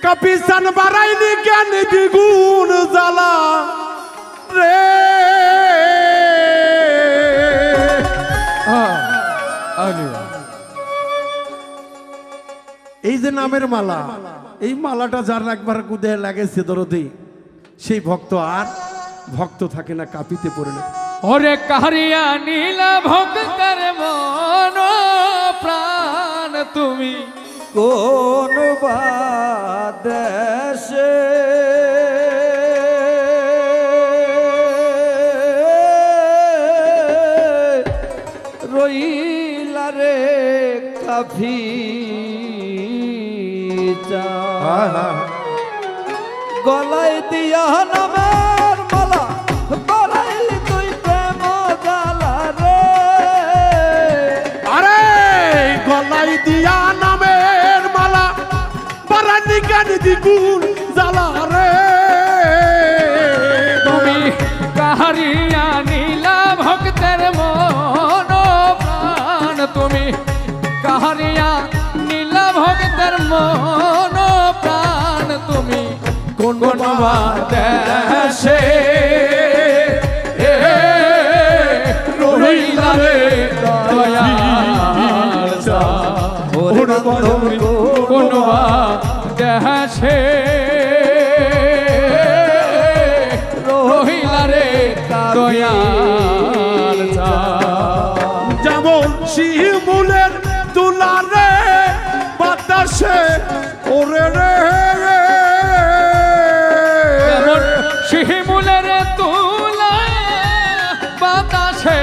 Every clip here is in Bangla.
কাপিসান বাড়াইনি জ্ঞান দ্বিগুণ জ্বালা রে। এই যে নামের মালা, এই মালাটা যার একবার কুদে লাগেছে দরদি, সেই ভক্ত আর ভক্ত থাকে না, কাঁপিতে পড়ে না। ওরে কারিয়া নীলা ভক্তের মন প্রাণ তুমি কোন বাদেশে রইলা রে কাফি গলায় দিয়া নামের মালা বাড়াইলি তুই প্রেম জ্বালা রে। আরে গলায় দিয়া নামের মালা বাড়াইনি জ্ঞান দ্বিগুণ জ্বালা রে। তুমি কারিয়া নীলা ভক্তের মন প্রাণ তুমি কারিয়া নীলা ভক্তের মন প্রাণ তুমি কোন দেশে রহিলা রে দয়াল তুমি কোন দেশে রহিলা রে দয়াল যেমন শিমুলের তুলা রে বাতাসে ওরে রে। শিমুলের তুলা বাতাসে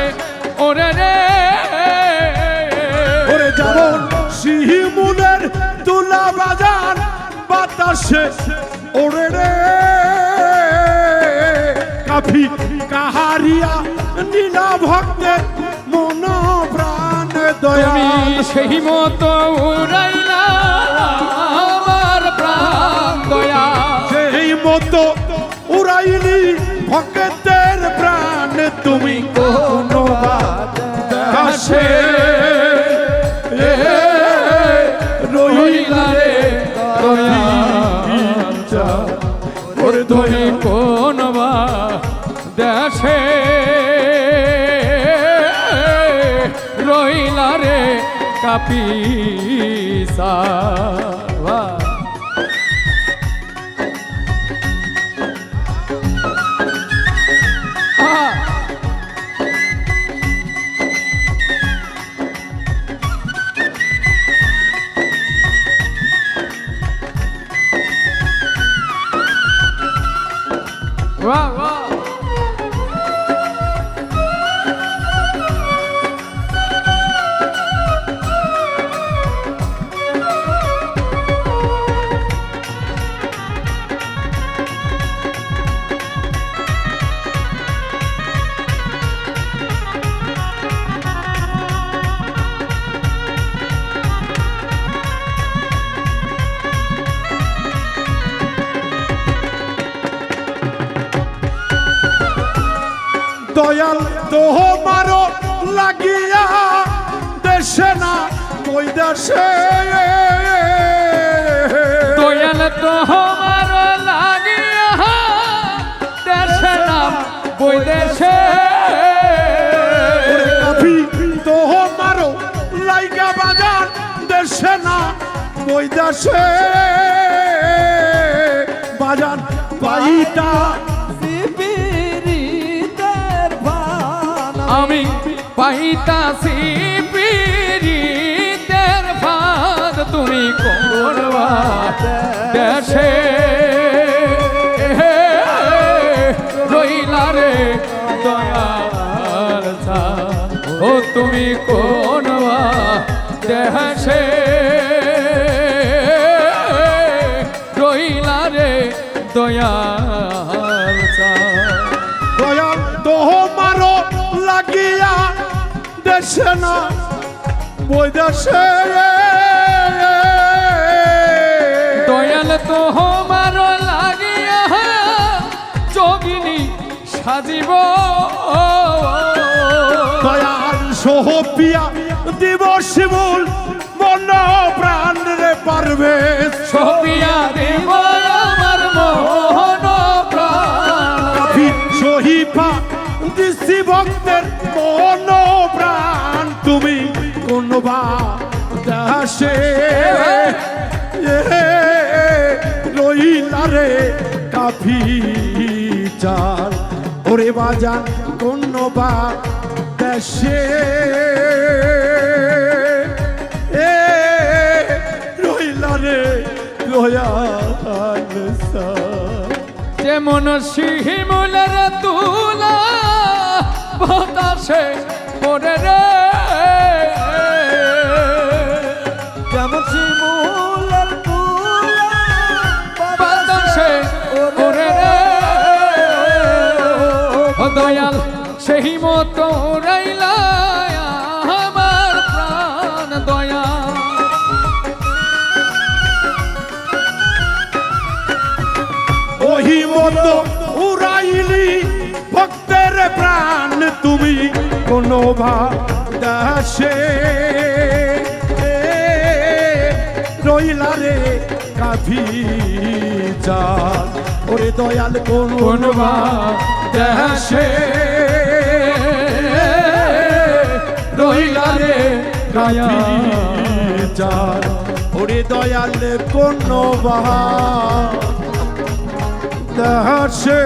ওরে রে। ওরে যেমন শিমুলের তুলা বাজান বাতাসে ওরে রে। কাফি কাহারিয়া নীলা ভক্তের মন প্রাণ দয়া। তুমি সেই মতো উড়াইলা আমার প্রাণ দয়া। সেই মতো উড়াইলি ভক্তের প্রাণ তুমি কোন বাতাসে রহিলা রে ওরে তুমি কোন দেশে রহিলা রে কাপিসা। Wow, wow. দয়াল তোমারও লাগিয়া দেশে না কই দেশে। দয়াল তোমার লাগিয়া দেশে নাম বৈদেশে। কাফি তোমারও লাইগা বাজান দেশে না কই দেশে। বাজান পাইতা আমি পাইতাছি পীড়িতের ভাগ তুমি কোন দেশে রইলা রে দয়াল ও তুমি কোন দেশে রইলা রে দয়াল দয়াল তোমারও লাগিয়া দেশে না বৈদেশে। দয়াল তোমার লাগিয়া যোগিনী সাজিব দয়াল সোহপিয়া দিবস শিমুল মন প্রাণ রে পারবে সোপিয়া দেব বা দেশে রইলা রে কাফি চাল ওরে বাজান কোন বা দেশে রইলা রে দয়াল সার। যেমন শিমুলের তুলা বাতাসে পড়ে রে, যেমন শিমুলের তুলা বাতাসে পড়ে রে, ও দয়াল সেই মতো রইলা আমার প্রাণ দয়াল। ওহি মতো উড়াইলি ভক্তের প্রাণ তুমি কোন ভাষে রইলা রে কাফি চাল ওরে দয়াল কোন ভাষে রইলা রে কাফি চাল ওরে দয়াল কোন দেশে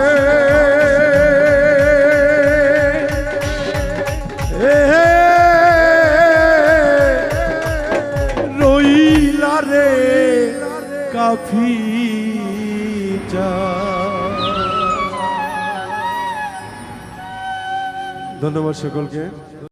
রইলা রে কাফি ধন্যবাদ সকলকে।